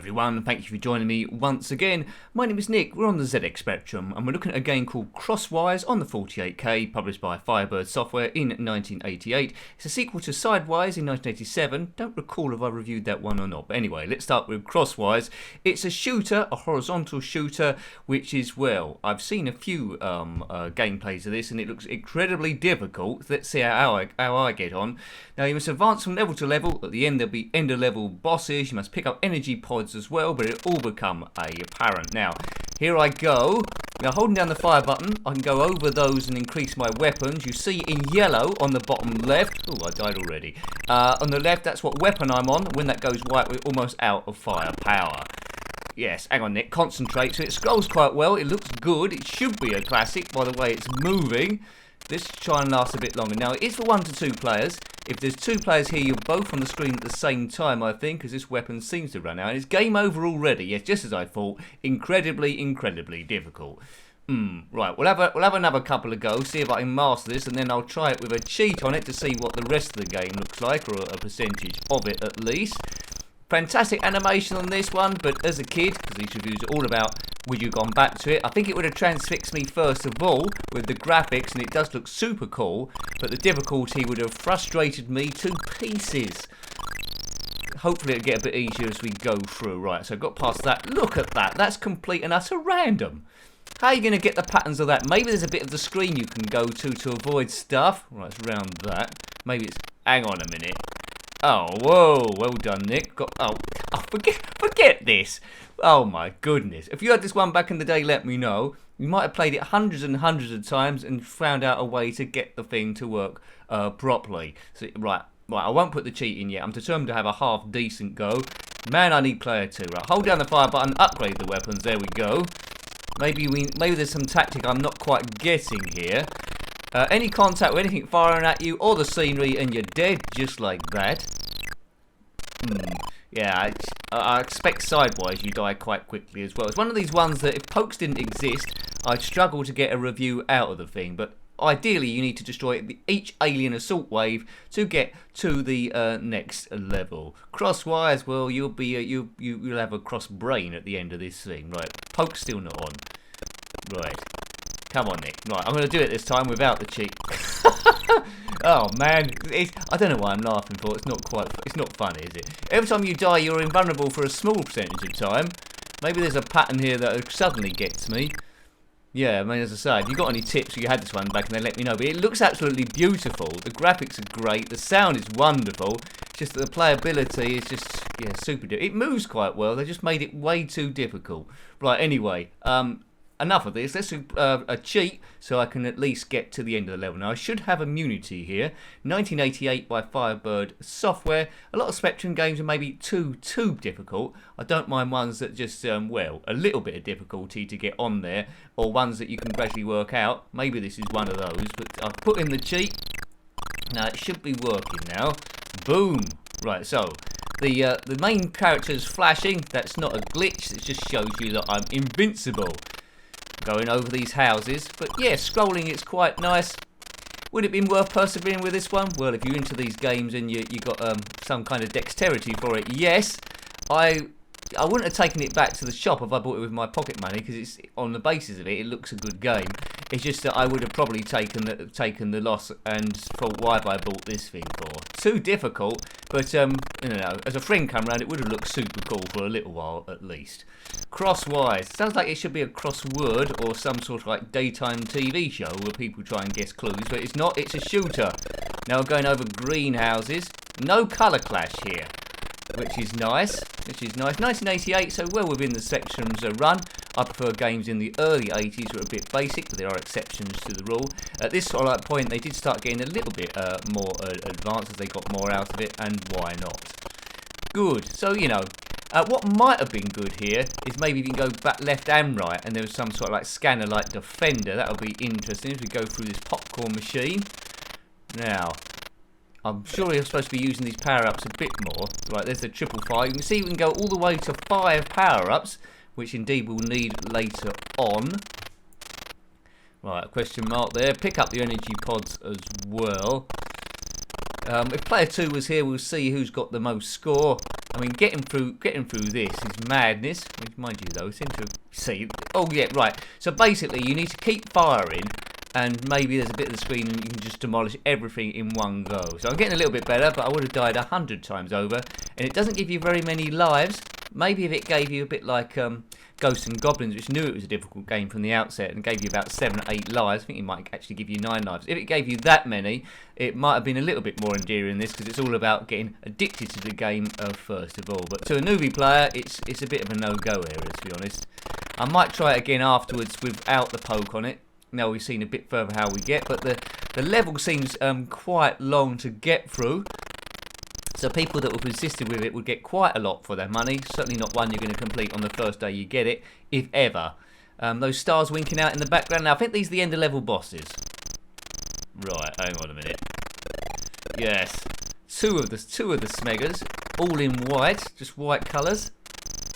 everyone, thank you for joining me once again. My name is Nick, we're on the ZXspectrum and we're looking at a game called Crosswize on the 48K, published by Firebird Software in 1988. It's a sequel to Sidewise in 1987. Don't recall if I reviewed that one or not, but anyway, let's start with Crosswize. It's a shooter, a horizontal shooter, which is, well, I've seen a few gameplays of this and it looks incredibly difficult. Let's see how I get on. Now you must advance from level to level. At the end there'll be end of level bosses. You must pick up energy pods as well, but it'll all become apparent. Now, here I go. Now, holding down the fire button, I can go over those and increase my weapons. You see in yellow on the bottom left. Oh, I died already. On the left, that's what weapon I'm on. When that goes white, we're almost out of firepower. Yes, hang on, Nick. Concentrate. So it scrolls quite well. It looks good. It should be a classic by the way it's moving. Let's try and last a bit longer. Now, it is for 1 to 2 players. If there's 2 players here, you're both on the screen at the same time, I think, because this weapon seems to run out. And it's game over already. Yes, just as I thought. Incredibly, incredibly difficult. Right, we'll have another couple of goes, see if I can master this, and then I'll try it with a cheat on it to see what the rest of the game looks like, or a percentage of it at least. Fantastic animation on this one, but as a kid, because these reviews are all about would you gone back to it, I think it would have transfixed me first of all with the graphics, and it does look super cool, but the difficulty would have frustrated me to pieces. Hopefully it'll get a bit easier as we go through. Right, so I got past that. Look at that, that's complete and utter random. How are you going to get the patterns of that? Maybe there's a bit of the screen you can go to avoid stuff. Right, it's around that. Maybe it's... hang on a minute. Oh, whoa, well done, Nick. Forget this. Oh my goodness. If you had this one back in the day, let me know. You might have played it hundreds and hundreds of times and found out a way to get the thing to work properly. So, right, I won't put the cheat in yet. I'm determined to have a half decent go. Man, I need player 2. Right, hold down the fire button, upgrade the weapons. There we go. Maybe there's some tactic I'm not quite getting here. Any contact with anything firing at you or the scenery and you're dead, just like that. Yeah, I expect sidewise you die quite quickly as well. It's one of these ones that if pokes didn't exist, I'd struggle to get a review out of the thing. But ideally, you need to destroy each alien assault wave to get to the next level. Crosswise, well, you'll have a cross brain at the end of this thing. Right, poke's still not on. Right. Come on, Nick. Right, I'm going to do it this time without the cheat. Oh, man. I don't know why I'm laughing for. It's not funny, is it? Every time you die, you're invulnerable for a small percentage of time. Maybe there's a pattern here that suddenly gets me. Yeah, I mean, as I say, if you've got any tips, you had this one back and then let me know. But it looks absolutely beautiful. The graphics are great. The sound is wonderful. Just that the playability is just, yeah, super difficult. It moves quite well. They just made it way too difficult. Right, anyway, enough of this. Let's do a cheat so I can at least get to the end of the level. Now, I should have immunity here. 1988 by Firebird Software. A lot of Spectrum games are maybe too difficult. I don't mind ones that just, well, a little bit of difficulty to get on there, or ones that you can gradually work out. Maybe this is one of those, but I've put in the cheat. Now, it should be working now. Boom. Right, so... The main character is flashing. That's not a glitch. It just shows you that I'm invincible. Going over these houses, but yeah, scrolling it's quite nice. Would it be worth persevering with this one? Well, if you're into these games and you got some kind of dexterity for it, yes. I wouldn't have taken it back to the shop if I bought it with my pocket money, because it's on the basis of it looks a good game. It's just that I would have probably taken the loss and thought, why have I bought this thing for? Too difficult, but you know, as a friend come round, it would have looked super cool for a little while at least. Crosswise sounds like it should be a crossword or some sort of like daytime TV show where people try and guess clues, but it's not. It's a shooter. Now we're going over greenhouses. No colour clash here, which is nice. 1988, so well within the Spectrum's run. I prefer games in the early 80s that are a bit basic, but there are exceptions to the rule. At this sort of point, they did start getting a little bit more advanced as they got more out of it, and why not? Good. So, you know, what might have been good here is maybe you can go back left and right, and there was some sort of like scanner like defender. That would be interesting as we go through this popcorn machine. Now, I'm sure you're supposed to be using these power-ups a bit more. Right, there's the 555. You can see we can go all the way to 5 power-ups, which indeed we'll need later on. Right, a question mark there. Pick up the energy pods as well. If player 2 was here, we'll see who's got the most score. I mean, getting through this is madness. Mind you, though, seem to see. Oh yeah, right. So basically, you need to keep firing, and maybe there's a bit of the screen, and you can just demolish everything in one go. So I'm getting a little bit better, but I would have died 100 times over, and it doesn't give you very many lives. Maybe if it gave you a bit like Ghosts and Goblins, which knew it was a difficult game from the outset and gave you about 7 or 8 lives. I think it might actually give you 9 lives. If it gave you that many, it might have been a little bit more endearing this, because it's all about getting addicted to the game first of all. But to a newbie player, it's a bit of a no-go area, to be honest. I might try it again afterwards without the poke on it. Now we've seen a bit further how we get, but the level seems quite long to get through. So people that were persisted with it would get quite a lot for their money. Certainly not one you're going to complete on the first day you get it, if ever. Those stars winking out in the background. Now I think these are the end of level bosses. Right, hang on a minute. Yes, two of the smeggers, all in white, just white colours.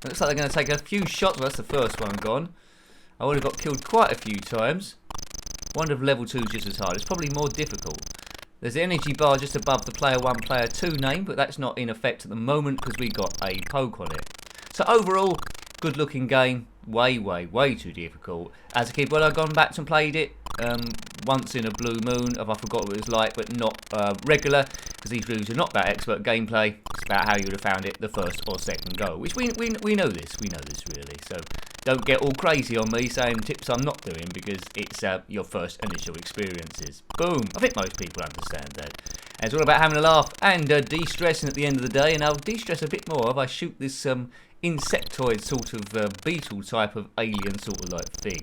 Looks like they're going to take a few shots. Well, that's the first one gone. I would have got killed quite a few times. Wonder if level 2 is just as hard. It's probably more difficult. There's an energy bar just above the player 1, player 2 name, but that's not in effect at the moment because we got a poke on it. So overall, good looking game. Way too difficult. As a kid, well, I've gone back and played it once in a blue moon. I forgot what it was like, but not regular, because these reviews are not about expert gameplay. It's about how you would have found it the first or second go, which we know this. We know this really. So don't get all crazy on me saying tips I'm not doing, because it's your first initial experiences. Boom. I think most people understand that. And it's all about having a laugh and de-stressing at the end of the day, and I'll de-stress a bit more if I shoot this insectoid sort of beetle type of alien sort of like thing.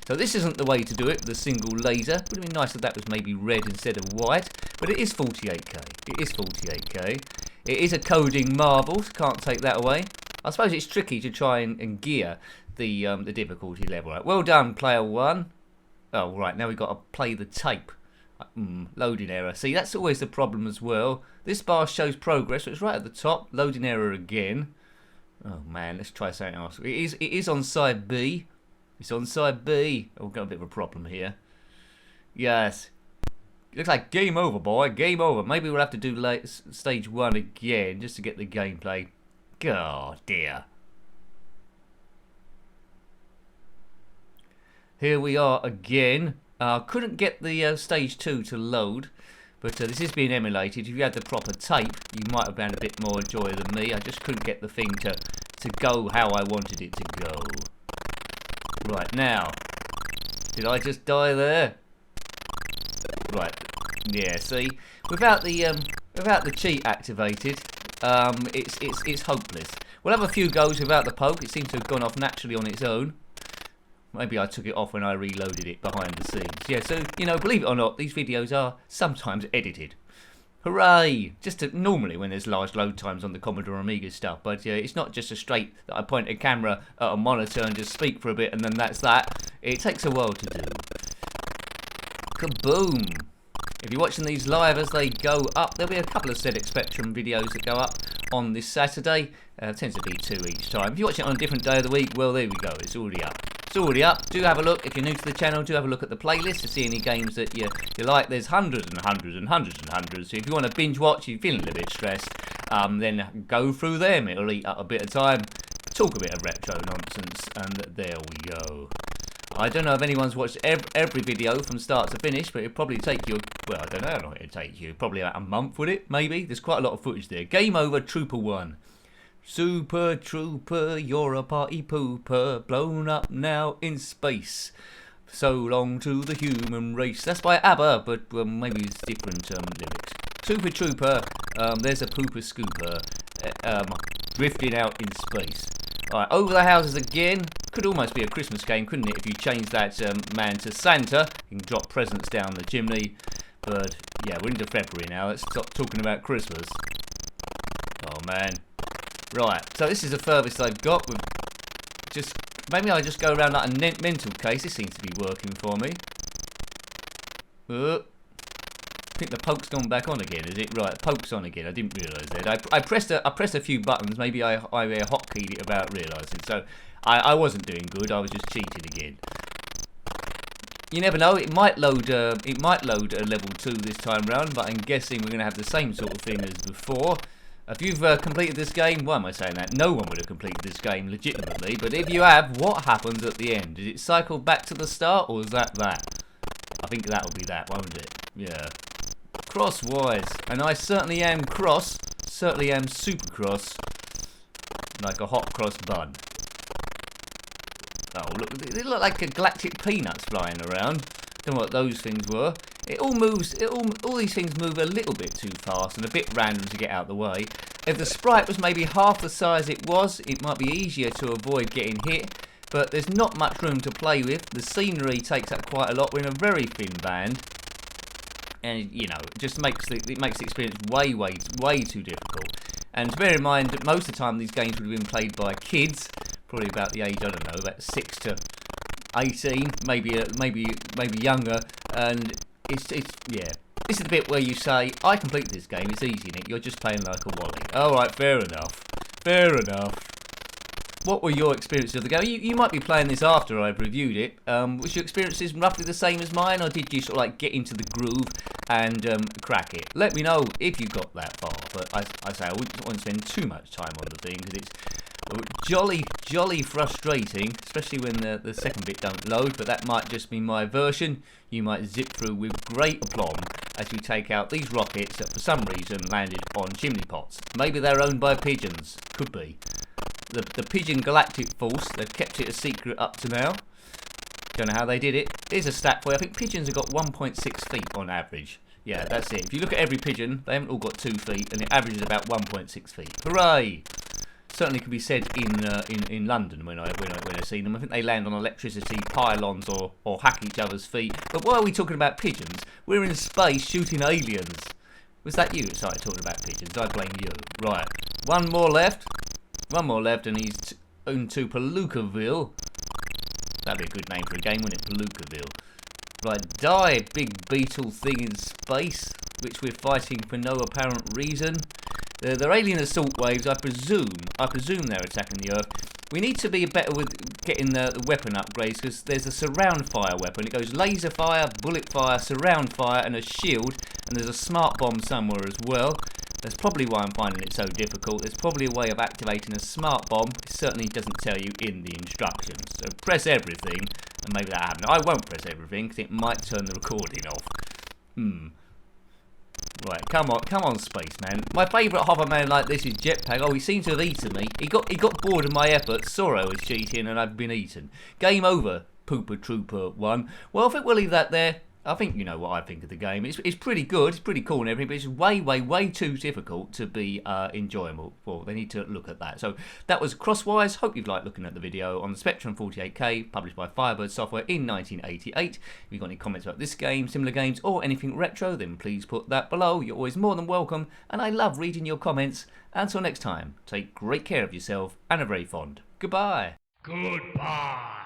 So this isn't the way to do it with a single laser. Would have been nice if that was maybe red instead of white, but it is 48k. It is 48k. It is a coding marvel, so can't take that away. I suppose it's tricky to try and gear the difficulty level. Right, well done, player 1. Oh, right, now we've got to play the tape. Loading error. See, that's always the problem as well. This bar shows progress, so it's right at the top. Loading error again. Oh man, let's try something else. It is on side B. It's on side B. Oh, we've got a bit of a problem here. Yes. Looks like game over, boy. Game over. Maybe we'll have to do stage 1 again just to get the gameplay. God dear. Here we are again. Couldn't get the stage 2 to load, but this is being emulated. If you had the proper tape, you might have had a bit more joy than me. I just couldn't get the thing to go how I wanted it to go. Right, now, did I just die there? Right, yeah. See, without the cheat activated, it's hopeless. We'll have a few goes without the poke. It seems to have gone off naturally on its own. Maybe I took it off when I reloaded it behind the scenes. Yeah, so, you know, believe it or not, these videos are sometimes edited. Hooray! Normally when there's large load times on the Commodore Amiga stuff, but it's not just a straight that I point a camera at a monitor and just speak for a bit and then that's that. It takes a while to do. Kaboom! If you're watching these live as they go up, there'll be a couple of ZXspectrum videos that go up on this Saturday. Tends to be 2 each time. If you're watching it on a different day of the week, well, there we go. It's already up. It's already up. Do have a look. If you're new to the channel, do have a look at the playlist to see any games that you like. There's hundreds and hundreds and hundreds and hundreds. So if you want to binge watch, you're feeling a little bit stressed, then go through them. It'll eat up a bit of time. Talk a bit of retro nonsense, and there we go. I don't know if anyone's watched every video from start to finish, but it'll probably take you, well, I don't know how long it'll take you. Probably about a month, would it? Maybe. There's quite a lot of footage there. Game over, Trooper 1. Super Trooper, you're a party pooper, blown up now in space. So long to the human race. That's by ABBA, but maybe it's different lyrics. Super Trooper, there's a pooper scooper, drifting out in space. Alright, over the houses again. Could almost be a Christmas game, couldn't it, if you change that man to Santa. You can drop presents down the chimney. But, yeah, we're into February now. Let's stop talking about Christmas. Oh, man. Right, so this is the furthest I've got. With maybe I just go around like a mental case. This seems to be working for me. I think the poke's gone back on again, is it? Right, the poke's on again. I didn't realise that. I pressed a few buttons. Maybe I hotkeyed it without realising. So I wasn't doing good. I was just cheating again. You never know. It might load. It might load a level 2 this time round. But I'm guessing we're going to have the same sort of thing as before. If you've completed this game, why am I saying that? No one would have completed this game legitimately, but if you have, what happens at the end? Does it cycle back to the start, or is that? I think that'll be that, won't it? Yeah. Crosswise, and I certainly am cross, certainly am super cross, like a hot cross bun. Oh, look, they look like galactic peanuts flying around. Don't know what those things were. It all moves, all these things move a little bit too fast and a bit random to get out of the way. If the sprite was maybe half the size it was, it might be easier to avoid getting hit, but there's not much room to play with. The scenery takes up quite a lot. We're in a very thin band, and you know, it just makes the experience way too difficult. And bear in mind that most of the time these games would have been played by kids, probably about the age, I don't know, about 6 to 18, maybe younger, and it's yeah. This is the bit where you say, I completed this game, it's easy, Nick, you're just playing like a wally. Alright, fair enough. What were your experiences of the game? You might be playing this after I've reviewed it. Was your experiences roughly the same as mine, or did you sort of like get into the groove and crack it? Let me know if you got that far, but I say I wouldn't want to spend too much time on the thing, because it's jolly frustrating, especially when the second bit don't load, but that might just be my version. You might zip through with great aplomb as you take out these rockets that for some reason landed on chimney pots. Maybe they're owned by pigeons, could be. The Pigeon Galactic Force, they've kept it a secret up to now. Don't know how they did it. Here's a stat for you. I think pigeons have got 1.6 feet on average. Yeah, that's it. If you look at every pigeon, they haven't all got 2 feet, and it averages about 1.6 feet. Hooray! Certainly can be said in London when I see them. I think they land on electricity pylons or hack each other's feet. But why are we talking about pigeons? We're in space shooting aliens. Was that you that started talking about pigeons? I blame you. Right, one more left, and he's into Palookaville. That'd be a good name for a game, wouldn't it? Palookaville. Right, die, big beetle thing in space, which we're fighting for no apparent reason. They're alien assault waves, I presume they're attacking the Earth. We need to be better with getting the weapon upgrades, because there's a surround fire weapon. It goes laser fire, bullet fire, surround fire, and a shield, and there's a smart bomb somewhere as well. That's probably why I'm finding it so difficult. There's probably a way of activating a smart bomb. It certainly doesn't tell you in the instructions. So press everything, and maybe that happens. I won't press everything, because it might turn the recording off. Right, come on, spaceman. My favourite hoverman like this is Jetpack. Oh, he seems to have eaten me. He got bored of my efforts, saw I was cheating, and I've been eaten. Game over, Pooper Trooper 1. Well, I think we'll leave that there. I think you know what I think of the game. It's pretty good, it's pretty cool and everything, but it's way too difficult to be enjoyable. Well, they need to look at that. So that was Crosswize. Hope you've liked looking at the video on the Spectrum 48K, published by Firebird Software in 1988. If you've got any comments about this game, similar games, or anything retro, then please put that below. You're always more than welcome, and I love reading your comments. Until next time, take great care of yourself, and are very fond. Goodbye. Goodbye.